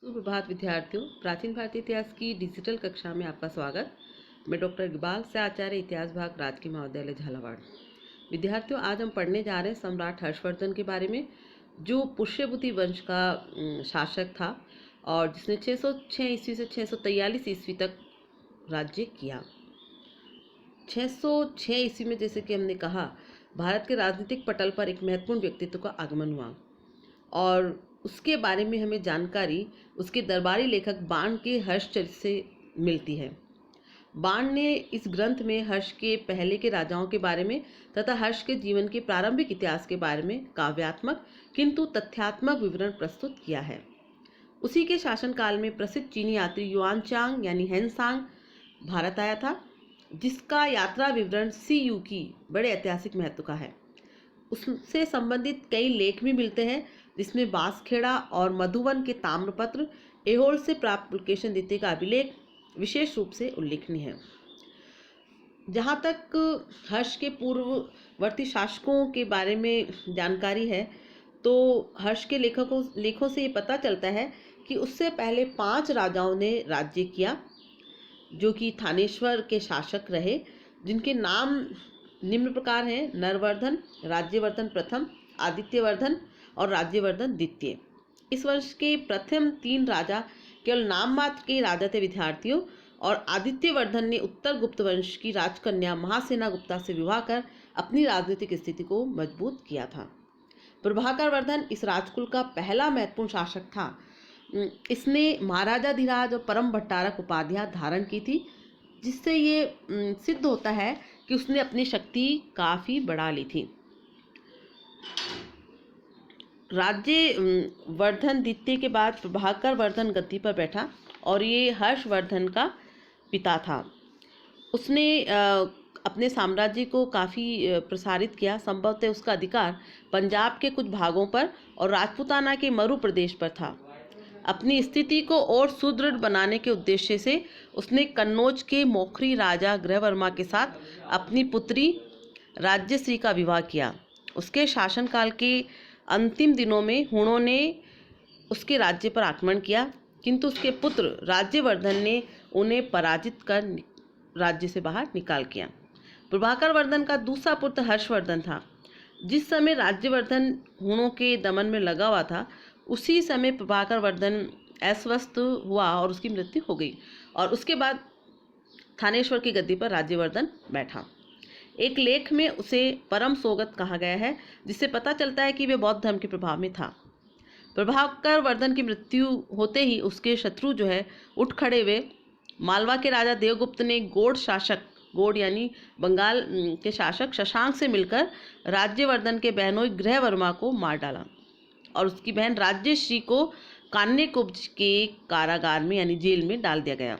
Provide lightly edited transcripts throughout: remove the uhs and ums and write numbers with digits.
सुप्रभात विद्यार्थियों, प्राचीन भारतीय इतिहास की डिजिटल कक्षा में आपका स्वागत। मैं डॉक्टर इकबाल से आचार्य इतिहास विभाग राजकीय महाविद्यालय झालावाड़। विद्यार्थियों, आज हम पढ़ने जा रहे हैं सम्राट हर्षवर्धन के बारे में, जो पुष्यभूति वंश का शासक था और जिसने 606 ईस्वी से 643 ईस्वी तक राज्य किया। 606 ईस्वी में, जैसे कि हमने कहा, भारत के राजनीतिक पटल पर एक महत्वपूर्ण व्यक्तित्व का आगमन हुआ और उसके बारे में हमें जानकारी उसके दरबारी लेखक बाण के हर्षचरित से मिलती है। बाण ने इस ग्रंथ में हर्ष के पहले के राजाओं के बारे में तथा हर्ष के जीवन के प्रारंभिक इतिहास के बारे में काव्यात्मक किंतु तथ्यात्मक विवरण प्रस्तुत किया है। उसी के शासनकाल में प्रसिद्ध चीनी यात्री युआनचांग यानी हेनसांग भारत आया था, जिसका यात्रा विवरण सीयू की बड़े ऐतिहासिक महत्व का है। उससे संबंधित कई लेख भी मिलते हैं, जिसमें बांसखेड़ा और मधुवन के ताम्रपत्र, एहोल से प्राप्त पुलकेशिन द्वितीय का अभिलेख विशेष रूप से उल्लेखनीय है। जहाँ तक हर्ष के पूर्ववर्ती शासकों के बारे में जानकारी है, तो हर्ष के लेखों से ये पता चलता है कि उससे पहले 5 राजाओं ने राज्य किया, जो कि थानेश्वर के शासक रहे, जिनके नाम निम्न प्रकार हैं: नरवर्धन, राज्यवर्धन प्रथम, आदित्यवर्धन और राज्यवर्धन द्वितीय। इस वंश के प्रथम 3 राजा केवल नाम मात्र के राजा थे विद्यार्थियों, और आदित्यवर्धन ने उत्तर गुप्त वंश की राजकन्या महासेना गुप्ता से विवाह कर अपनी राजनीतिक स्थिति को मजबूत किया था। प्रभाकर वर्धन इस राजकुल का पहला महत्वपूर्ण शासक था। इसने महाराजाधिराज और परम भट्टारक उपाधियां धारण की थी, जिससे ये सिद्ध होता है कि उसने अपनी शक्ति काफ़ी बढ़ा ली थी। राज्यवर्धन द्वितीय के बाद प्रभाकर वर्धन गद्दी पर बैठा और ये हर्षवर्धन का पिता था। उसने अपने साम्राज्य को काफ़ी प्रसारित किया। संभवतः उसका अधिकार पंजाब के कुछ भागों पर और राजपूताना के मरु प्रदेश पर था। अपनी स्थिति को और सुदृढ़ बनाने के उद्देश्य से उसने कन्नौज के मोखरी राजा ग्रहवर्मा के साथ अपनी पुत्री राज्यश्री का विवाह किया। उसके शासनकाल के अंतिम दिनों में हुणों ने उसके राज्य पर आक्रमण किया, किंतु उसके पुत्र राज्यवर्धन ने उन्हें पराजित कर राज्य से बाहर निकाल किया। प्रभाकर वर्धन का दूसरा पुत्र हर्षवर्धन था। जिस समय राज्यवर्धन हुणों के दमन में लगा हुआ था, उसी समय प्रभाकर वर्धन अस्वस्थ हुआ और उसकी मृत्यु हो गई, और उसके बाद थानेश्वर की गद्दी पर राज्यवर्धन बैठा। एक लेख में उसे परम सोगत कहा गया है, जिससे पता चलता है कि वे बौद्ध धर्म के प्रभाव में था। प्रभाकर वर्धन की मृत्यु होते ही उसके शत्रु जो है उठ खड़े हुए। मालवा के राजा देवगुप्त ने गोड़ यानी बंगाल के शासक शशांक से मिलकर राज्यवर्धन के बहनोई ग्रहवर्मा को मार डाला और उसकी बहन राज्यश्री को कान्यकुब्ज के कारागार में यानी जेल में डाल दिया गया।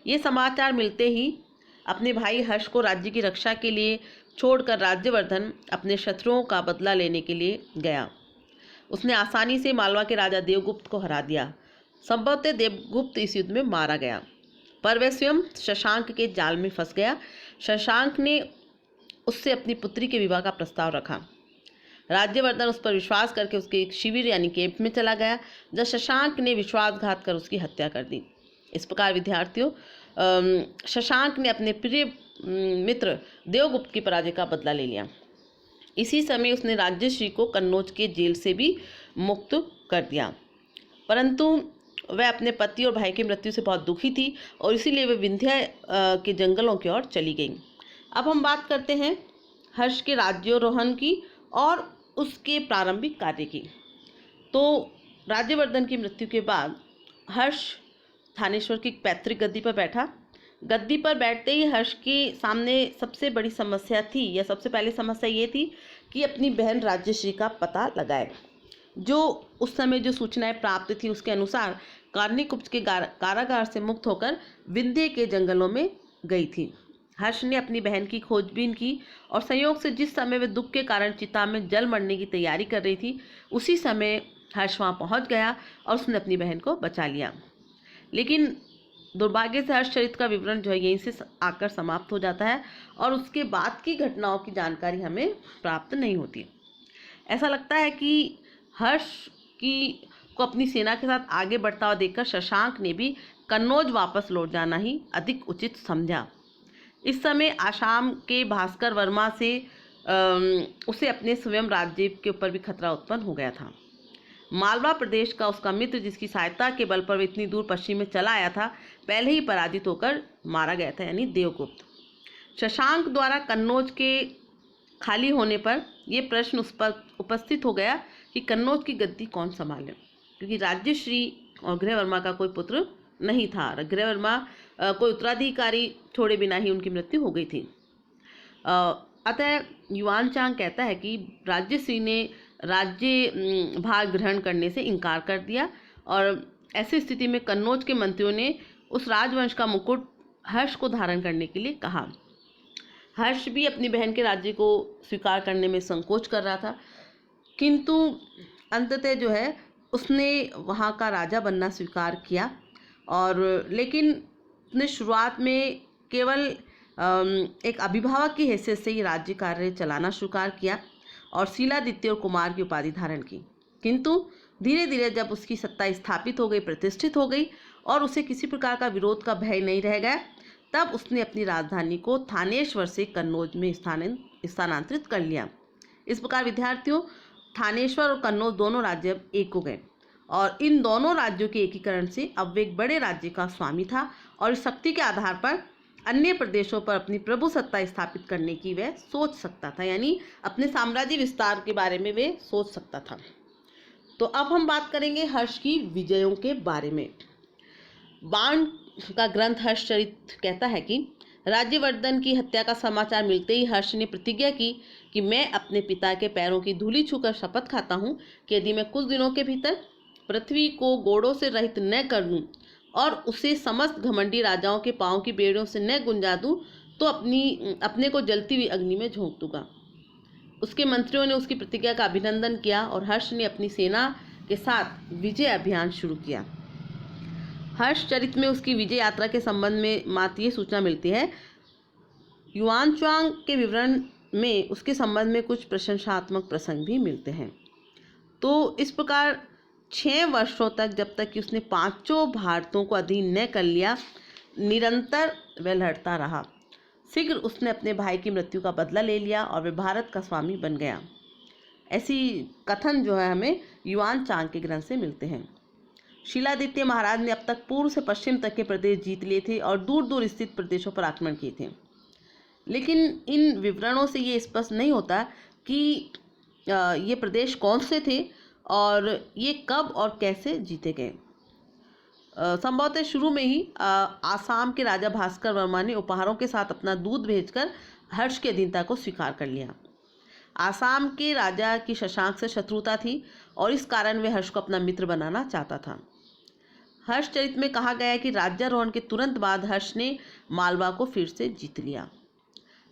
ये समाचार मिलते ही अपने भाई हर्ष को राज्य की रक्षा के लिए छोड़कर राज्यवर्धन अपने शत्रुओं का बदला लेने के लिए गया। उसने आसानी से मालवा के राजा देवगुप्त को हरा दिया। संभवतः देवगुप्त इस युद्ध में मारा गया, पर वह स्वयं शशांक के जाल में फंस गया। शशांक ने उससे अपनी पुत्री के विवाह का प्रस्ताव रखा। राज्यवर्धन उस पर विश्वास करके उसके एक शिविर यानी कैंप में चला गया, जब शशांक ने विश्वासघात कर उसकी हत्या कर दी। इस प्रकार विद्यार्थियों, शशांक ने अपने प्रिय मित्र देवगुप्त की पराजय का बदला ले लिया। इसी समय उसने राज्यश्री को कन्नौज के जेल से भी मुक्त कर दिया, परंतु वह अपने पति और भाई की मृत्यु से बहुत दुखी थी और इसीलिए वह विंध्य के जंगलों की ओर चली गई। अब हम बात करते हैं हर्ष के राज्यारोहण की और उसके प्रारंभिक कार्य की। तो राज्यवर्धन की मृत्यु के बाद हर्ष थानेश्वर की पैतृक गद्दी पर बैठा। गद्दी पर बैठते ही हर्ष के सामने सबसे बड़ी समस्या थी, या सबसे पहले समस्या ये थी कि अपनी बहन राज्यश्री का पता लगाए। जो उस समय जो सूचनाएं प्राप्त थी उसके अनुसार कान्यकुब्ज के कारागार से मुक्त होकर विंध्य के जंगलों में गई थी। हर्ष ने अपनी बहन की खोजबीन की और संयोग से जिस समय वे दुख के कारण चिता में जल मरने की तैयारी कर रही थी, उसी समय हर्ष वहाँ पहुँच गया और उसने अपनी बहन को बचा लिया। लेकिन दुर्भाग्य से हर्ष चरित्र का विवरण जो है यहीं से आकर समाप्त हो जाता है और उसके बाद की घटनाओं की जानकारी हमें प्राप्त नहीं होती। ऐसा लगता है कि हर्ष की को अपनी सेना के साथ आगे बढ़ता हुआ देखकर शशांक ने भी कन्नौज वापस लौट जाना ही अधिक उचित समझा। इस समय आसाम के भास्कर वर्मा से उसे अपने स्वयं राज्य के ऊपर भी खतरा उत्पन्न हो गया था। मालवा प्रदेश का उसका मित्र, जिसकी सहायता के बल पर वह इतनी दूर पश्चिम में चला आया था, पहले ही पराजित होकर मारा गया था, यानी देवगुप्त। शशांक द्वारा कन्नौज के खाली होने पर यह प्रश्न उस पर उपस्थित हो गया कि कन्नौज की गद्दी कौन संभाले, क्योंकि राज्यश्री और गृहवर्मा का कोई पुत्र नहीं था। गृहवर्मा कोई उत्तराधिकारी छोड़े बिना ही उनकी मृत्यु हो गई थी। अतः युआनचांग कहता है कि राज्यश्री ने राज्य भाग ग्रहण करने से इनकार कर दिया और ऐसी स्थिति में कन्नौज के मंत्रियों ने उस राजवंश का मुकुट हर्ष को धारण करने के लिए कहा। हर्ष भी अपनी बहन के राज्य को स्वीकार करने में संकोच कर रहा था, किंतु अंततः जो है उसने वहाँ का राजा बनना स्वीकार किया। और लेकिन उसने शुरुआत में केवल एक अभिभावक की हैसियत से ही राज्य कार्य चलाना स्वीकार किया और शीलादित्य और कुमार की उपाधि धारण की। किंतु धीरे धीरे जब उसकी सत्ता स्थापित हो गई, प्रतिष्ठित हो गई और उसे किसी प्रकार का विरोध का भय नहीं रह गया, तब उसने अपनी राजधानी को थानेश्वर से कन्नौज में स्थानांतरित कर लिया। इस प्रकार विद्यार्थियों, थानेश्वर और कन्नौज दोनों राज्य अब एक हो गए और इन दोनों राज्यों के एकीकरण से अब वे एक बड़े राज्य का स्वामी था और इस शक्ति के आधार पर अन्य प्रदेशों पर अपनी प्रभु सत्ता स्थापित करने की वह सोच सकता था, यानी अपने साम्राज्य विस्तार के बारे में वे सोच सकता था। तो अब हम बात करेंगे हर्ष की विजयों के बारे में। बाण का ग्रंथ हर्षचरित कहता है कि राज्यवर्धन की हत्या का समाचार मिलते ही हर्ष ने प्रतिज्ञा की कि मैं अपने पिता के पैरों की धूलि छूकर शपथ खाता हूँ कि यदि मैं कुछ दिनों के भीतर पृथ्वी को गोड़ों से रहित न कर दूं और उसे समस्त घमंडी राजाओं के पांव की बेड़ियों से न गुंजा दूं तो अपने को जलती हुई अग्नि में झोंक दूंगा। उसके मंत्रियों ने उसकी प्रतिज्ञा का अभिनंदन किया और हर्ष ने अपनी सेना के साथ विजय अभियान शुरू किया। हर्षचरित में उसकी विजय यात्रा के संबंध में मात्र ये सूचना मिलती है। युआनचांग के विवरण में उसके संबंध में कुछ प्रशंसात्मक प्रसंग भी मिलते हैं। तो इस प्रकार 6 वर्षों तक, जब तक कि उसने 5 भारतों को अधीन न कर लिया, निरंतर वह लड़ता रहा। शीघ्र उसने अपने भाई की मृत्यु का बदला ले लिया और वह भारत का स्वामी बन गया। ऐसी कथन जो है हमें युआनचांग के ग्रंथ से मिलते हैं। शीलादित्य महाराज ने अब तक पूर्व से पश्चिम तक के प्रदेश जीत लिए थे और दूर दूर स्थित प्रदेशों पर आक्रमण किए थे, लेकिन इन विवरणों से ये स्पष्ट नहीं होता कि ये प्रदेश कौन से थे और ये कब और कैसे जीते गए। संभवतः शुरू में ही आसाम के राजा भास्कर वर्मा ने उपहारों के साथ अपना दूध भेजकर हर्ष की अधीनता को स्वीकार कर लिया। आसाम के राजा की शशांक से शत्रुता थी और इस कारण वे हर्ष को अपना मित्र बनाना चाहता था। हर्षचरित में कहा गया है कि राज्यारोहण के तुरंत बाद हर्ष ने मालवा को फिर से जीत लिया।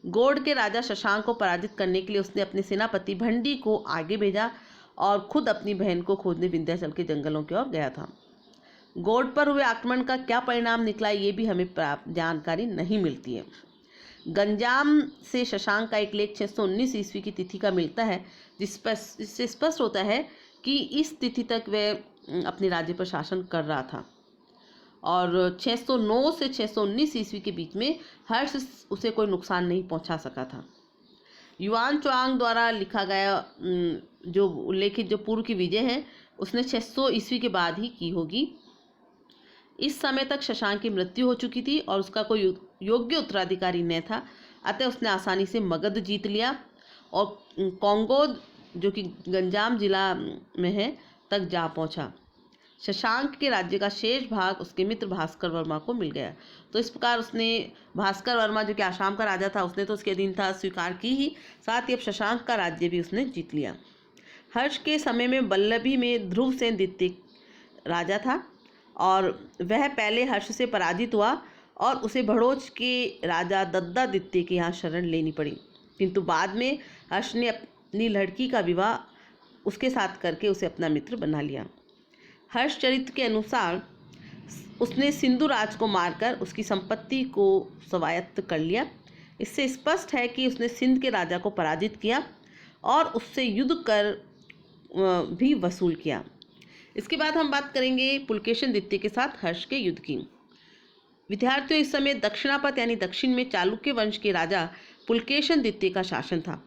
गौड़ के राजा शशांक को पराजित करने के लिए उसने अपने सेनापति भंडी को आगे भेजा और खुद अपनी बहन को खोजने विंध्याचल के जंगलों की ओर गया था। गौड़ पर हुए आक्रमण का क्या परिणाम निकला, ये भी हमें जानकारी नहीं मिलती है। गंजाम से शशांक का एक लेख 619 ईस्वी की तिथि का मिलता है, जिससे स्पष्ट होता है कि इस तिथि तक वह अपने राज्य पर शासन कर रहा था और 609 से 619 ईस्वी के बीच में हर्ष उसे कोई नुकसान नहीं पहुंचा सका था। युआनचांग द्वारा लिखा गया जो उल्लेखित जो पूर्व की विजय है उसने 600 ईस्वी के बाद ही की होगी। इस समय तक शशांक की मृत्यु हो चुकी थी और उसका कोई योग्य उत्तराधिकारी न था, अतः उसने आसानी से मगध जीत लिया और कोंगोद, जो कि गंजाम जिला में है, तक जा पहुंचा। शशांक के राज्य का शेष भाग उसके मित्र भास्कर वर्मा को मिल गया। तो इस प्रकार उसने भास्कर वर्मा, जो कि आसाम का राजा था, उसने तो उसके अधीनता स्वीकार की ही, साथ ही अब शशांक का राज्य भी उसने जीत लिया। हर्ष के समय में बल्लभी में ध्रुवसेन द्वितीय राजा था और वह पहले हर्ष से पराजित हुआ और उसे भड़ोच के राजा दद्दा द्वितीय के यहाँ शरण लेनी पड़ी, किंतु बाद में हर्ष ने अपनी लड़की का विवाह उसके साथ करके उसे अपना मित्र बना लिया। हर्षचरित के अनुसार उसने सिंधु राज को मारकर उसकी संपत्ति को स्वायत्त कर लिया। इससे स्पष्ट है कि उसने सिंध के राजा को पराजित किया और उससे युद्ध कर भी वसूल किया। इसके बाद हम बात करेंगे पुलकेशिन द्वितीय के साथ हर्ष के युद्ध की। विद्यार्थियों, इस समय दक्षिणापथ यानी दक्षिण में चालुक्य वंश के राजा पुलकेशिन द्वितीय का शासन था।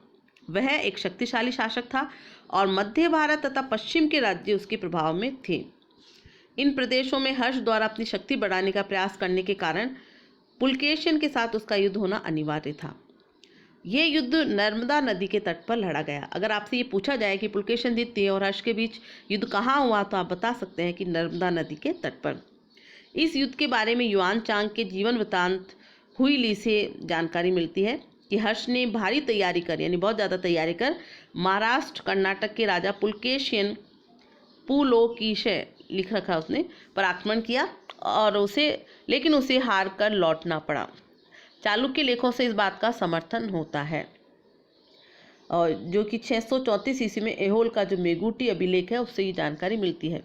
वह एक शक्तिशाली शासक था और मध्य भारत तथा पश्चिम के राज्य उसके प्रभाव में थे। इन प्रदेशों में हर्ष द्वारा अपनी शक्ति बढ़ाने का प्रयास करने के कारण पुलकेशिन के साथ उसका युद्ध होना अनिवार्य था। ये युद्ध नर्मदा नदी के तट पर लड़ा गया। अगर आपसे ये पूछा जाए कि पुलकेशिन द्वितीय और हर्ष के बीच युद्ध कहाँ हुआ, तो आप बता सकते हैं कि नर्मदा नदी के तट पर। इस युद्ध के बारे में युआन चांग के जीवन वृत्तांत हुई ली से जानकारी मिलती है कि हर्ष ने भारी तैयारी कर, यानी बहुत ज़्यादा तैयारी कर, महाराष्ट्र कर्नाटक के राजा पुलकेशिन पुलोकीशय लिख रखा उसने पर आक्रमण किया और लेकिन उसे हार कर लौटना पड़ा। चालुक्य लेखों से इस बात का समर्थन होता है, और जो कि 634 ईस्वी में ऐहोल का जो मेगुटी अभिलेख है उससे ये जानकारी मिलती है।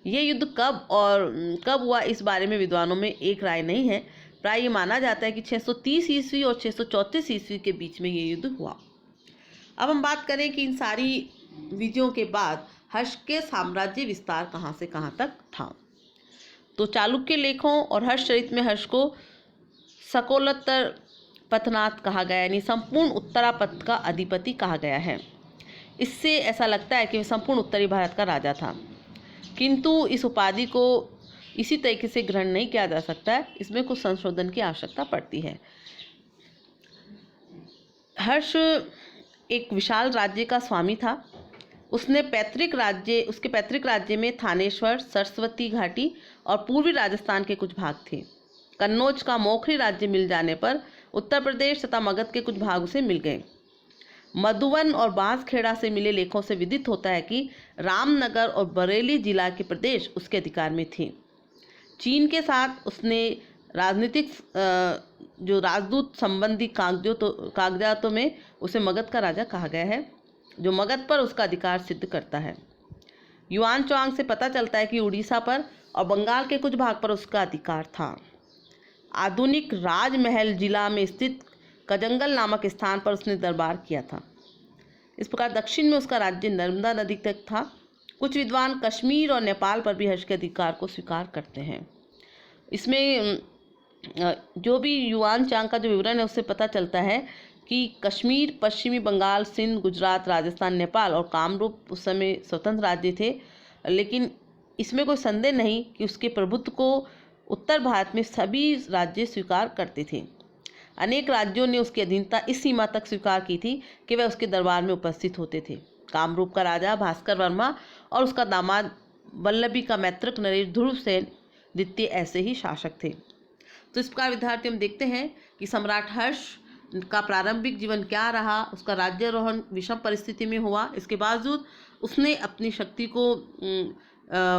ये युद्ध कब हुआ, इस बारे में विद्वानों में एक राय नहीं है। प्राय ये माना जाता है कि 630 ईस्वी और 634 ईस्वी के बीच में ये युद्ध हुआ। अब हम बात करें कि इन सारी विजयों के बाद हर्ष के साम्राज्य विस्तार कहाँ से कहाँ तक था। तो चालुक्य लेखों और हर्षचरित में हर्ष को सकोलोत्तर पथनाथ कहा गया, यानी संपूर्ण उत्तरापथ का अधिपति कहा गया है। इससे ऐसा लगता है कि वह संपूर्ण उत्तरी भारत का राजा था, किंतु इस उपाधि को इसी तरीके से ग्रहण नहीं किया जा सकता है। इसमें कुछ संशोधन की आवश्यकता पड़ती है। हर्ष एक विशाल राज्य का स्वामी था। उसके पैतृक राज्य में थानेश्वर, सरस्वती घाटी और पूर्वी राजस्थान के कुछ भाग थे। कन्नौज का मोखरी राज्य मिल जाने पर उत्तर प्रदेश तथा मगध के कुछ भाग उसे मिल गए। मधुवन और बांसखेड़ा से मिले लेखों से विदित होता है कि रामनगर और बरेली जिला के प्रदेश उसके अधिकार में थे। चीन के साथ उसने राजनीतिक जो राजदूत संबंधी कागजातों में उसे मगध का राजा कहा गया है, जो मगध पर उसका अधिकार सिद्ध करता है। युआन चांग से पता चलता है कि उड़ीसा पर और बंगाल के कुछ भाग पर उसका अधिकार था। आधुनिक राजमहल जिला में स्थित कजंगल नामक स्थान पर उसने दरबार किया था। इस प्रकार दक्षिण में उसका राज्य नर्मदा नदी तक था। कुछ विद्वान कश्मीर और नेपाल पर भी हर्ष के अधिकार को स्वीकार करते हैं। इसमें जो भी युआन चांग का जो विवरण है उससे पता चलता है कि कश्मीर, पश्चिमी बंगाल, सिंध, गुजरात, राजस्थान, नेपाल और कामरूप उस समय स्वतंत्र राज्य थे। लेकिन इसमें कोई संदेह नहीं कि उसके प्रभुत्व को उत्तर भारत में सभी राज्य स्वीकार करते थे। अनेक राज्यों ने उसकी अधीनता इस सीमा तक स्वीकार की थी कि वह उसके दरबार में उपस्थित होते थे। कामरूप का राजा भास्कर वर्मा और उसका दामाद वल्लभी का मैत्रक नरेश ध्रुव सेन द्वितीय ऐसे ही शासक थे। तो इस प्रकार विद्यार्थी हम देखते हैं कि सम्राट हर्ष का प्रारंभिक जीवन क्या रहा। उसका राज्यारोहण विषम परिस्थिति में हुआ, इसके बावजूद उसने अपनी शक्ति को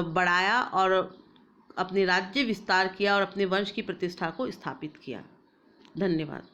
बढ़ाया और अपने राज्य विस्तार किया और अपने वंश की प्रतिष्ठा को स्थापित किया। धन्यवाद।